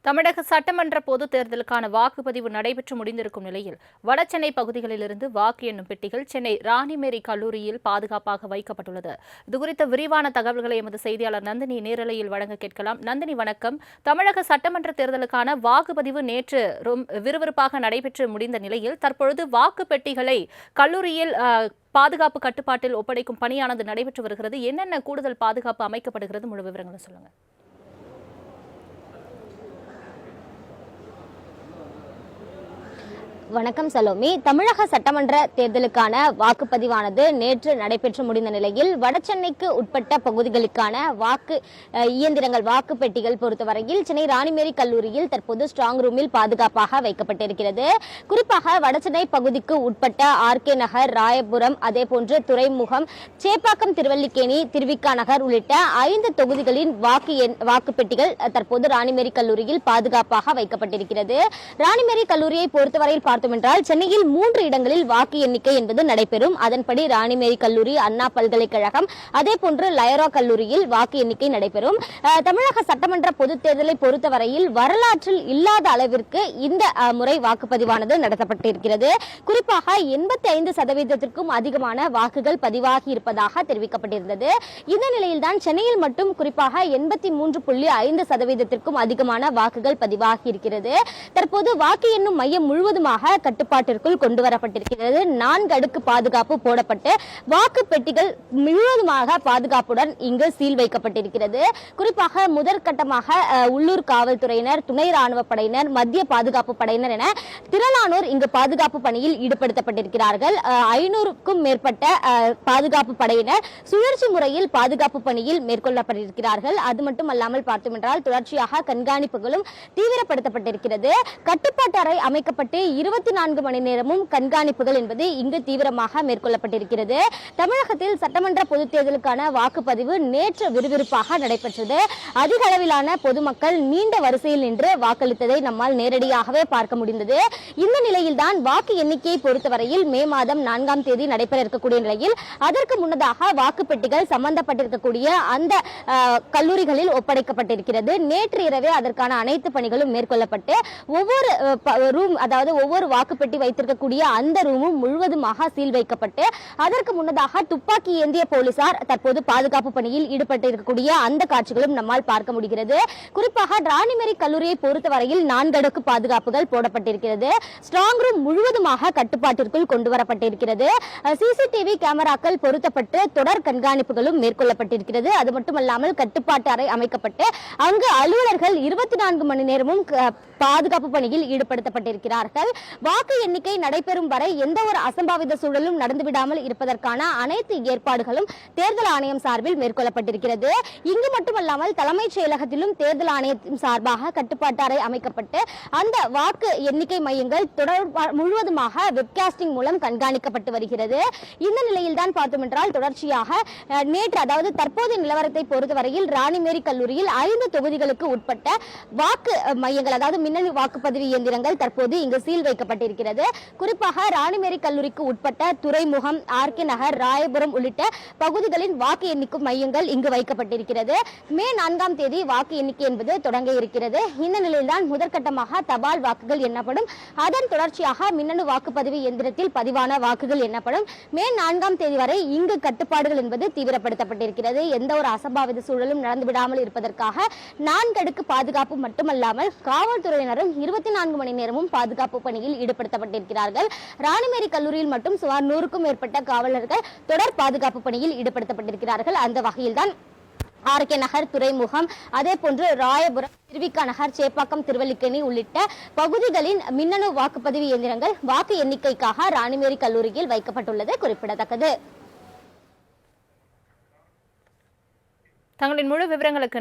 தமிழக சட்டமன்ற பொதுத் தேர்தலுக்கான வாக்குப்பதிவு நடைபெற்று முடிந்திருக்கும் நிலையில் வடசென்னை பகுதிகளிலிருந்து வாக்கு எண்ணும் பெட்டிகள் சென்னை ராணிமேரி கல்லூரியில் பாதுகாப்பாக வைக்கப்பட்டுள்ளது. இதுகுறித்த விரிவான தகவல்களை எமது செய்தியாளர் நந்தினி நேரலையில் வழங்க கேட்கலாம். நந்தினி, வணக்கம். தமிழக சட்டமன்ற தேர்தலுக்கான வாக்குப்பதிவு நேற்று விறுவிறுப்பாக நடைபெற்று முடிந்த நிலையில் தற்பொழுது வாக்கு பெட்டிகளை கல்லூரியில் பாதுகாப்பு கட்டுப்பாட்டில் ஒப்படைக்கும் பணியானது நடைபெற்று வருகிறது. என்னென்ன கூடுதல் பாதுகாப்பு அமைக்கப்படுகிறது? முழு விவரங்களை சொல்லுங்க. வணக்கம் சலோமி. தமிழக சட்டமன்ற தேர்தலுக்கான வாக்குப்பதிவானது நேற்று நடைபெற்று முடிந்த நிலையில் வடசென்னைக்கு உட்பட்ட பகுதிகளுக்கான வாக்கு இயந்திரங்கள் வாக்கு பெட்டிகள் பொறுத்தவரையில் சென்னை ராணிமேரி கல்லூரியில் தற்போது ஸ்ட்ராங் ரூமில் பாதுகாப்பாக வைக்கப்பட்டிருக்கிறது. குறிப்பாக வடசென்னை பகுதிக்கு உட்பட்ட ஆர்கே நகர், ராயபுரம், அதேபோன்று துறைமுகம், சேப்பாக்கம், திருவல்லிக்கேணி, திருவிக்கா நகர் உள்ளிட்ட 5 தொகுதிகளின் வாக்கு பெட்டிகள் தற்போது ராணிமேரி கல்லூரியில் பாதுகாப்பாக வைக்கப்பட்டிருக்கிறது. ராணிமேரி கல்லூரியை பொறுத்தவரையில் என்றால் சென்னையில் 3 இடங்களில் வாக்கு எண்ணிக்கை என்பது நடைபெறும். அதன்படி ராணிமேரி கல்லூரி, அண்ணா பல்கலைக்கழகம், அதே போன்று லயோலா கல்லூரியில் வாக்கு எண்ணிக்கை நடைபெறும். தமிழக சட்டமன்ற பொதுத் தேர்தலை பொறுத்தவரையில் வரலாற்றில் இல்லாத அளவிற்கு இந்த முறை வாக்குப்பதிவானது நடத்தப்பட்டிருக்கிறது. குறிப்பாக 85% அதிகமான வாக்குகள் பதிவாகி இருப்பதாக தெரிவிக்கப்பட்டிருந்தது. இந்த நிலையில்தான் சென்னையில் மட்டும் குறிப்பாக 83.5% அதிகமான வாக்குகள் பதிவாகி இருக்கிறது. தற்போது வாக்கு எண்ணும் மையம் முழுவதுமாக கட்டுப்பாட்டிற்குள் கொண்டு வரப்பட்டிருக்கிறது. 4 அடுக்கு பாதுகாப்பு போடப்பட்டு வாக்கு பெட்டிகள் முழுவதுமாக பாதுகாப்புடன் இங்கு சீல் வைக்கப்பட்டிருக்கிறது. குறிப்பாக முதற்கட்டமாக உள்ளூர் காவல்துறையினர், துணை ராணுவ படையினர், மத்திய பாதுகாப்பு படையினர் என திரளானோர் இங்கு பாதுகாப்பு பணியில் ஈடுபடுத்தப்பட்டிருக்கிறார்கள். 500க்கும் மேற்பட்ட பாதுகாப்பு படையினர் சுழற்சி முறையில் பாதுகாப்பு பணியில் மேற்கொள்ளப்பட்டிருக்கிறார்கள். அது மட்டுமல்லாமல் பார்த்தோம் என்றால் தொடர்ச்சியாக கண்காணிப்புகளும் தீவிரப்படுத்தப்பட்டிருக்கிறது. கட்டுப்பாட்டு அறை அமைக்கப்பட்டு 24 மணி நேரமும் கண்காணிப்புகள் என்பது இங்கு தீவிரமாக மேற்கொள்ளப்பட்டிருக்கிறது. தமிழகத்தில் சட்டமன்ற பொதுத் தேர்தலுக்கான வாக்குப்பதிவு நேற்று விறுவிறுப்பாக நடைபெற்றது. அதிக அளவிலான பொதுமக்கள் நீண்ட வரிசையில் நின்று வாக்களித்ததை நம்மால் நேரடியாகவே பார்க்க முடிந்தது. இந்த நிலையில்தான் வாக்கு எண்ணிக்கையை பொறுத்தவரையில் மே மாதம் 4ஆம் தேதி நடைபெற இருக்கக்கூடிய நிலையில் அதற்கு முன்னதாக வாக்குப்பெட்டிகள் சம்பந்தப்பட்டிருக்கக்கூடிய அந்த கல்லூரிகளில் ஒப்படைக்கப்பட்டிருக்கிறது. நேற்று இரவே அதற்கான அனைத்து பணிகளும் மேற்கொள்ளப்பட்டு ஒவ்வொரு வாக்குப்பெட்டி வைத்திருக்கக்கூடிய அந்த ரூமும் முழுவதுமாக சீல் வைக்கப்பட்டு அதற்கு முன்னதாக துப்பாக்கி ஏந்திய போலீசார் தற்போது பாதுகாப்பு பணியில் ஈடுபட்டிருக்கக்கூடிய அந்த காட்சிகளும் நம்மால் பார்க்க முடிகிறது. குறிப்பாக ராணிமேரி கல்லூரியை பொறுத்தவரையில் 4 அடுக்கு பாதுகாப்புகள் போடப்பட்டிருக்கிறது. ஸ்ட்ராங் ரூம் முழுவதுமாக கட்டுப்பாட்டிற்குள் கொண்டு வரப்பட்டிருக்கிறது. சிசிடிவி கேமராக்கள் பொருத்தப்பட்டு தொடர் கண்காணிப்புகளும் மேற்கொள்ளப்பட்டிருக்கிறது. அது மட்டுமல்லாமல் கட்டுப்பாட்டு அறை அமைக்கப்பட்டு அங்கு அலுவலர்கள் 24 மணி நேரமும் பாதுகாப்பு பணியில் ஈடுபடுத்தப்பட்டிருக்கிறார்கள். வாக்கு எண்ணிக்கை நடைபெறும் வரை எந்த ஒரு அசம்பாவித சூழலும் நடந்துவிடாமல் இருப்பதற்கான அனைத்து ஏற்பாடுகளும் தேர்தல் ஆணையம் சார்பில் மேற்கொள்ளப்பட்டிருக்கிறது. இங்கு மட்டுமல்லாமல் தலைமைச் செயலகத்திலும் தேர்தல் ஆணையத்தின் சார்பாக கட்டுப்பாட்டு அறை அமைக்கப்பட்டு அந்த வாக்கு எண்ணிக்கை மையங்கள் முழுவதுமாக வெப்காஸ்டிங் மூலம் கண்காணிக்கப்பட்டு வருகிறது. இந்த நிலையில் தான் பார்த்தோம் என்றால் தொடர்ச்சியாக நேற்று, அதாவது தற்போதைய நிலவரத்தை பொறுத்தவரையில் ராணிமேரி கல்லூரியில் 5 தொகுதிகளுக்கு உட்பட்ட வாக்கு மையங்கள், அதாவது மின்னணு வாக்குப்பதிவு இயந்திரங்கள் தற்போது இங்கு சீல் வைக்கப்பட்டிருக்கிறது. குறிப்பாக ராணிமேரி கல்லூரிக்கு உட்பட்ட துறைமுகம், ஆர்கே நகர், ராயபுரம் உள்ளிட்ட பகுதிகளின் வாக்கு எண்ணிக்கும் மையங்கள் இங்கு வைக்கப்பட்டிருக்கிறது. மே 4ஆம் தேதி வாக்கு எண்ணிக்கை என்பது தொடங்க இருக்கிறது. இந்த நிலையில்தான் முதற்கட்டமாக தபால் வாக்குகள் எண்ணப்படும். அதன் தொடர்ச்சியாக மின்னணு வாக்குப்பதிவு இயந்திரத்தில் பதிவான வாக்குகள் எண்ணப்படும். மே 4ஆம் தேதி வரை இங்கு கட்டுப்பாடுகள் என்பது தீவிரப்படுத்தப்பட்டிருக்கிறது. எந்த ஒரு அசம்பாவித சூழலும் நடந்துவிடாமல் இருப்பதற்காக 4 அடுக்கு பாதுகாப்பு மட்டுமல்லாமல் காவல்துறையினரும் 24 மணி நேரமும் பாதுகாப்பு பணியில் ஈடுபடுத்தப்பட்டிருக்கிறார்கள். ராணிமேரி கல்லூரியில் மட்டும் சுமார் 100க்கும் மேற்பட்ட காவலர்கள் தொடர் பாதுகாப்பு பணியில் ஈடுபடுத்தப்பட்டிருக்கிறார்கள். அந்த வகையில்தான் ஆர்கே நகர், துறைமுகம், அதே போன்று ராயபுரம், திருவிக்கா நகர், சேப்பாக்கம், திருவல்லிக்கேணி உள்ளிட்ட பகுதிகளின் மின்னணு வாக்குப்பதிவு இயந்திரங்கள் வாக்கு எண்ணிக்கைக்காக ராணிமேரி கல்லூரியில் வைக்கப்பட்டுள்ளது குறிப்பிடத்தக்கது. தங்களின் முழு விவரங்களுக்கு